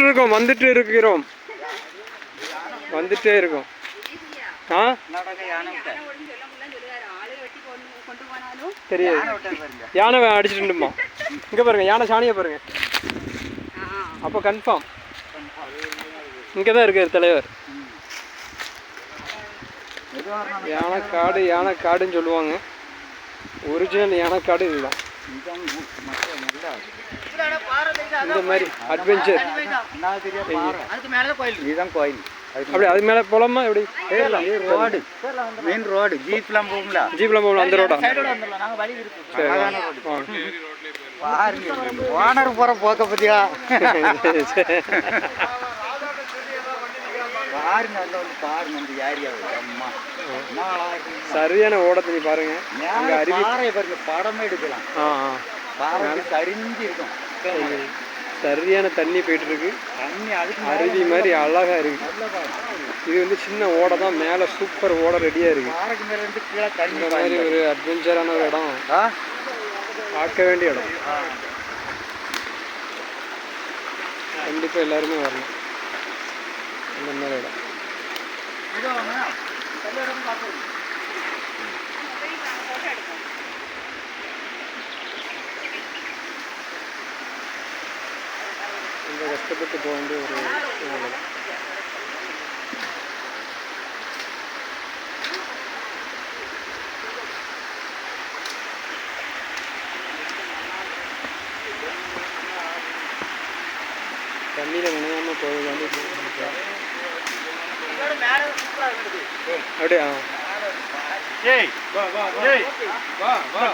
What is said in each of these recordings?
இருக்கோம், வந்துட்டே இருக்கிறோம், வந்துட்டே இருக்கோம். ஆ தெரியாது, யானை அடிச்சுட்டுமா. இங்கே பாருங்க, யானை சாணியை பாருங்க. அப்போ கன்ஃபார்ம் இங்கே தான் இருக்கார் தலைவர். யானைக்காடு யானைக்காடுன்னு சொல்லுவாங்க, ஒரிஜினல் யானைக்காடு இதுதான். இந்த மாதிரி அட்வென்ச்சர் கோயில் அப்படி அது மேலே போகலாமா? எப்படி ரோடு, மெயின் ரோடு, ஜீப்லாம் போகும்ல, ஜீப்லாம் போகலாம். அந்த ரோடா? ஓனர் போகிற போக்க பற்றியா பாருங்க, அந்த வந்து பாருங்க அந்த ஏரியாவை. அம்மா சரியான ஓடத்தை நீ பாருங்க, அங்கே அருவி பாறை பாருங்க, படமே எடுக்கலாம். பாறை சரிஞ்சு இருக்கும், சரியான தண்ணி போயிட்டு இருக்கு. தண்ணி அதுக்கு அருவி மாதிரி அழகா இருக்கு. இது வந்து சின்ன ஓடை தான், மேலே சூப்பர் ஓடை ரெடியாக இருக்கு. பாறைக்கு மேலே இருந்து கீழே தண்ணி. இந்த மாதிரி ஒரு அட்வென்ச்சரான ஒரு இடம், பார்க்க வேண்டிய இடம். கண்டிப்பாக எல்லாருமே வரணும் இந்த மாதிரி இடம். ரொம்ப கஷ்டப்பட்டு போக வேண்டிய ஒரு சூழ்நிலை. தண்ணியில் நினையாமல் போகிறது அப்படியே.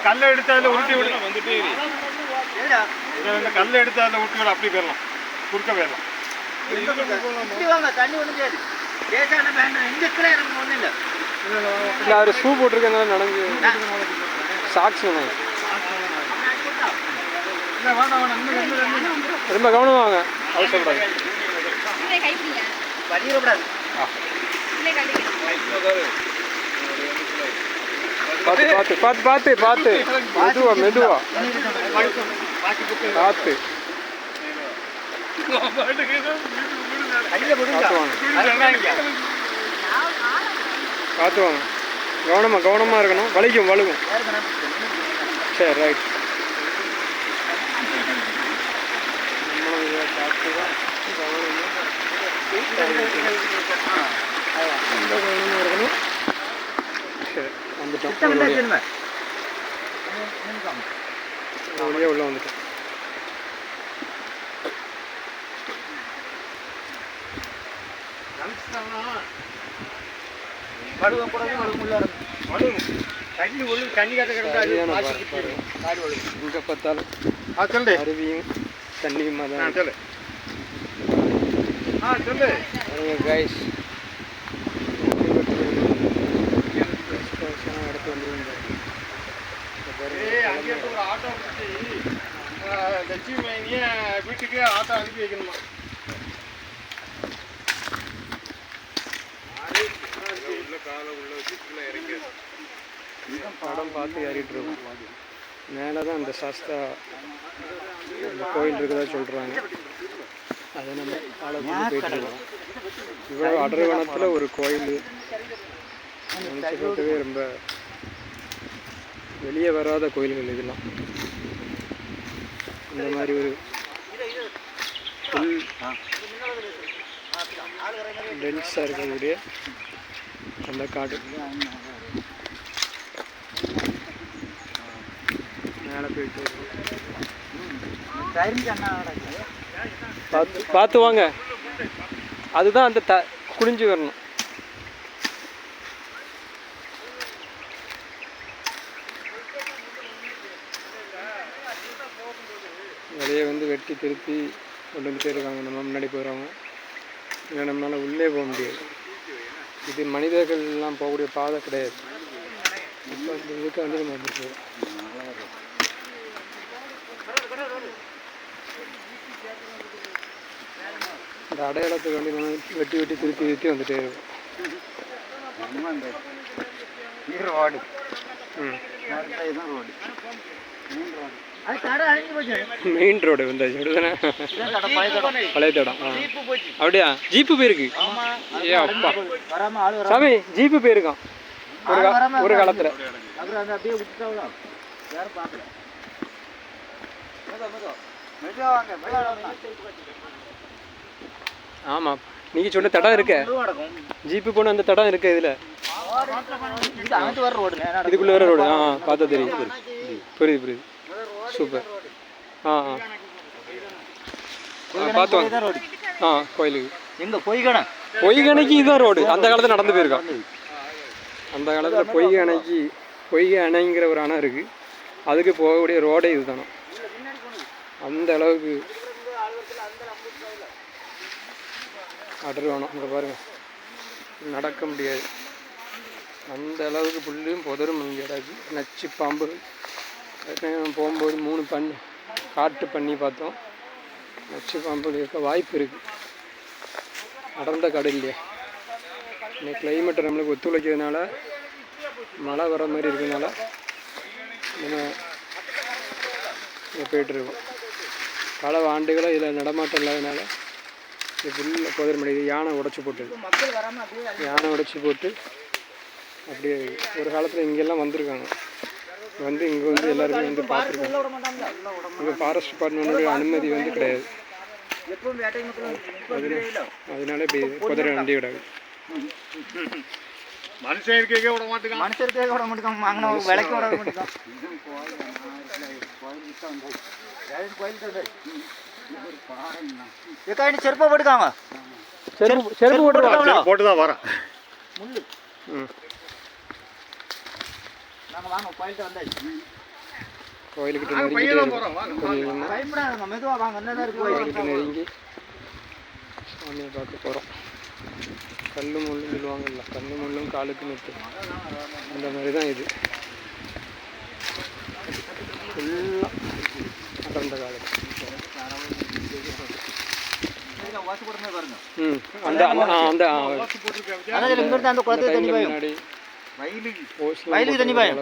கல்லை எடுத்து அதில் உருட்டி விட வந்துட்டே கல்லை எடுத்து அதில் உருட்டி விட அப்படி போயிடலாம், குறுக்க போயிடலாம். இல்லை அவர் ஷூ போட்டிருக்கனால நடந்து சாக்ஸ் வேணும். ரொம்ப கவனம் வாங்க, அவசரப்படாது. பார்த்து பார்த்து பார்த்து பார்த்து பார்த்து மெதுவா மெதுவா பார்த்து பார்த்து வாங்க. கவனமாக கவனமாக இருக்கணும், வலிக்கும் வலுக்கும். சரி ரைட். பார்த்து தான் ரொம்ப கவனமாக இருக்கணும். சரி வந்துட்டோம், வழியாக உள்ள வந்துட்டோம். இங்கே பார்த்தாலும் அருவியும் தண்ணியுமா தான் கைஸ். இடத்து வந்துருங்க. ஆட்டோ லட்சுமி மைனிய வீட்டுக்கு ஆட்டோ அனுப்பி வைக்கணுமா? படம் பார்த்து ஏறிட்டு இருக்கோம். மேலே தான் அந்த சாஸ்தா கோயில் இருக்கிறதா சொல்கிறாங்க, அதை நம்ம ஃபாலோ பண்ணி போயிட்டுருக்கோம். இவ்வளோ அடர்வனத்தில் ஒரு கோயில் நினச்சிக்கிறதுவே ரொம்ப வெளியே வராத கோயில்கள் இதெல்லாம். இந்த மாதிரி ஒரு ஃபுல் டென்ஸாக இருக்கக்கூடிய அந்த காடு மேலே போயிட்டு பார்த்து பார்த்து வாங்க. அதுதான் அந்த குனிஞ்சு வரணும். வெளியே வந்து வெட்டி திருப்பி கொண்டு வந்துட்டே இருக்காங்க. நம்ம முன்னாடி போயிடுவாங்க, இல்லை நம்மளால் உள்ளே போக முடியாது. இது மனிதர்கள்லாம் போகக்கூடிய பாதை கிடையாது. இப்போ அந்த இதுக்கு வந்து நம்ம வந்துட்டு இந்த அடையாளத்துக்கு வந்து நம்ம வெட்டி வெட்டி திருப்பி திருப்பி வந்துட்டே இருக்கும். ரோடு ம் ரோடு அது கடை அழிஞ்சு போச்சு. மெயின் ரோடு வந்தாச்சு அப்படிதானே? இதான் கடை, பழைய கடை. பழைய தடம். ஆ ஜீப்பு போச்சு. அப்படியா? ஜீப்பு போயிருக்கு. ஆமா. ஏ அப்பா, வராம ஆள் வராம. சாமி ஜீப்பு போயிருக்கான் ஒரு காலத்தில். அப்புறம் அந்த அப்படியே விட்டுட்டாங்க. யாரும் பார்க்கல. மெதுவா வாங்க, மெதுவா வாங்க. ஆமாம், நீங்கள் சொன்ன தடம் இருக்க, ஜீப்பு போன அந்த தடம் இருக்கு இதில். இது அங்கிட்டு வர ரோடு. இதுக்குள்ளே வர ரோடு. ஆ பார்த்தா தெரியும். புரியுது புரியுது. சூப்பர். ஆ ஆ பார்த்து வாங்க. ரோடு. ஆ கோயிலுக்கு எங்க பொய்கணை? பொய்கணைக்கு இதுதான் ரோடு. அந்த காலத்தில் நடந்து போயிருக்கான். அந்த காலத்தில் பொய்கை அணைங்கிற ஒரு அணை இருக்குது, அதுக்கு போகக்கூடிய ரோடே இது தானே. அந்த அளவுக்கு வேணும். இங்கே பாருங்கள், நடக்க முடியாது. அந்த அளவுக்கு புல்லும் புதரும் இங்கே கிடக்கு. நச்சு பாம்புகள். போகும்போது 3 காட்டு பண்ணி பார்த்தோம். நச்சு பாம்புகள் இருக்க வாய்ப்பு இருக்குது. அடர்ந்த காடு இல்லையா? இன்னைக்கு கிளைமேட்டை நம்மளுக்கு ஒத்துழைக்கிறதுனால, மழை வர மாதிரி இருக்கிறதுனால நம்ம இங்கே போய்ட்டுருக்கோம். பல ஆண்டுகளாக இதில் நடமாட்டம் இல்லாதனால இது ஃபுல்லாக புதர் மடியுது. யானை உடச்சி போட்டு அப்படியே ஒரு காலத்தில் இங்கெல்லாம் வந்திருக்காங்க. இங்கே வந்து எல்லாருமே வந்து பார்த்துருக்காங்க. இங்கே ஃபாரஸ்ட் டிபார்ட்மெண்ட்டோட அனுமதி வந்து கிடையாது. அதனால இப்படி புதரை வண்டி விடாது. மனுஷருக்கே விட மாட்டேங்க. வாங்கின விலைக்கு விட மாட்டேங்க. செருப்பா போட்டுக்காங்க. செருப்பு போட்டுதான் வரேன். முள்ளு. நாங்கள் வாங்க, கோயில்கிட்ட வந்தாச்சு. கோயிலுக்கிட்ட நெருங்கிட்டே பயப்படாங்க, மெதுவாக வாங்க. என்னதான் இருக்கு கோயிலுக்கிட்ட நெருங்கி சாமியை பார்க்க போகிறோம். கல்லு முள்ளும் சொல்லுவாங்கல்ல, கல்லு முள்ளும் காலுக்கு நிற்று, அந்த மாதிரி தான் இது. ஃபுல்லாக அடர்ந்த காலத்து. வயலுக்கு தண்ணி பாயும்.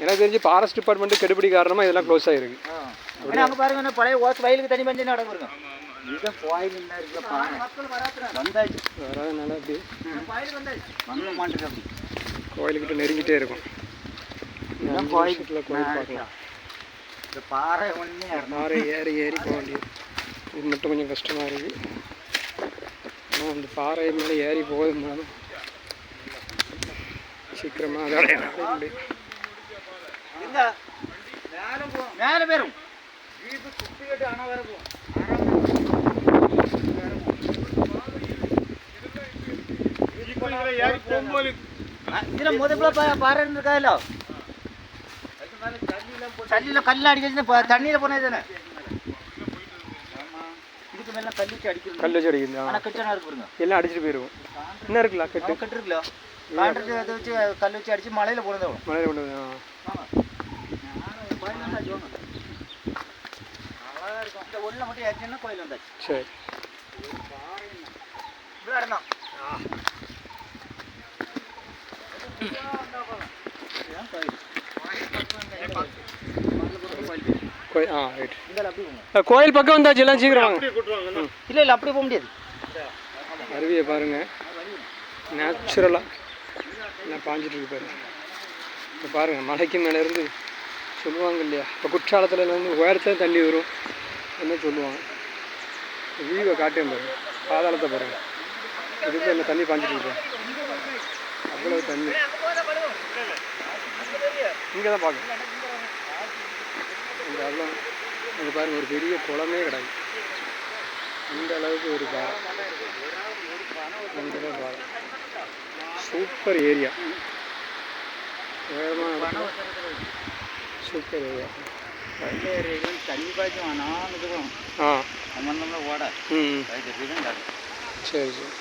எனக்கு தெரிஞ்சு ஃபாரஸ்ட் டிபார்ட்மெண்ட் கெடுபிடி காரணமாக இதெல்லாம் க்ளோஸ் ஆகிருக்கு. அங்கே பாருங்க, பழைய வயலுக்கு தண்ணி பஞ்சு நடக்க பாருங்க. வராதனால அப்படி கோயிலுக்கிட்ட நெருங்கிட்டே இருக்கும். கோயில் பார்க்கலாம். பாறை ஏறி போக வேண்டியது. இது மட்டும் கொஞ்சம் கஷ்டமாக இருக்குது. ஆனால் அந்த பாறை மேலே ஏறி போகுது சீக்கிரமாக அதை அடைய முடியும். மேலே பேரும் இதில் முதல்ல பாறை இருந்திருக்காதுல்ல, சல்லியில் கல் அடிக்கிறது தண்ணியில் போனது தானே. இதுக்கு மேலே கல் வச்சு அடிக்கிறது. ஆனால் கெட்டனா இருக்கு பாருங்க, எல்லாம் அடிச்சுட்டு போயிடுவோம். என்ன இருக்குல்ல கெட்டு இருக்குல்ல, கான்ட்ராக்ட் அதை வச்சு கல் வச்சு அடித்து மலையில் போனது. மலையில் போனது. அழகாக இருக்கும். இந்த ஒன்றில் மட்டும் ஏற்றினா கோயில் வந்தாச்சு. சரி, இடம்தான். கோயில் பக்கம் வந்தாச்சு. எல்லாம் சீக்கிரம் வாங்க. இல்லை இல்லை, அப்படி போக முடியாது. அருவியை பாருங்க, நேச்சுரலாக எல்லாம் பாஞ்சிட்டு இருக்கு பாருங்க. இப்போ பாருங்கள், மலைக்கு மேலே இருந்து சொல்லுவாங்க இல்லையா, இப்போ குற்றாலத்தில் வந்து உயரத்தில் தண்ணி வரும் என்ன சொல்லுவாங்க. வியூவை காட்டேன் பாருங்க, பாதாளத்தை பாருங்க. இதுக்கு என்ன தண்ணி பாஞ்சிட்டு இருக்கேன், அவ்வளோ தண்ணி. இங்கே தான் பார்க்கணும். இங்கே அவ்வளோ இங்கே பாருங்கள், ஒரு பெரிய குளமே கிடையாது. இந்த அளவுக்கு ஒரு பாறை, இந்த பாறை. சூப்பர் ஏரியா, வேகமாக சூப்பர் ஏரியா. தண்ணி பாய்ச்சும் ஆனால் ஓட. சரி சரி.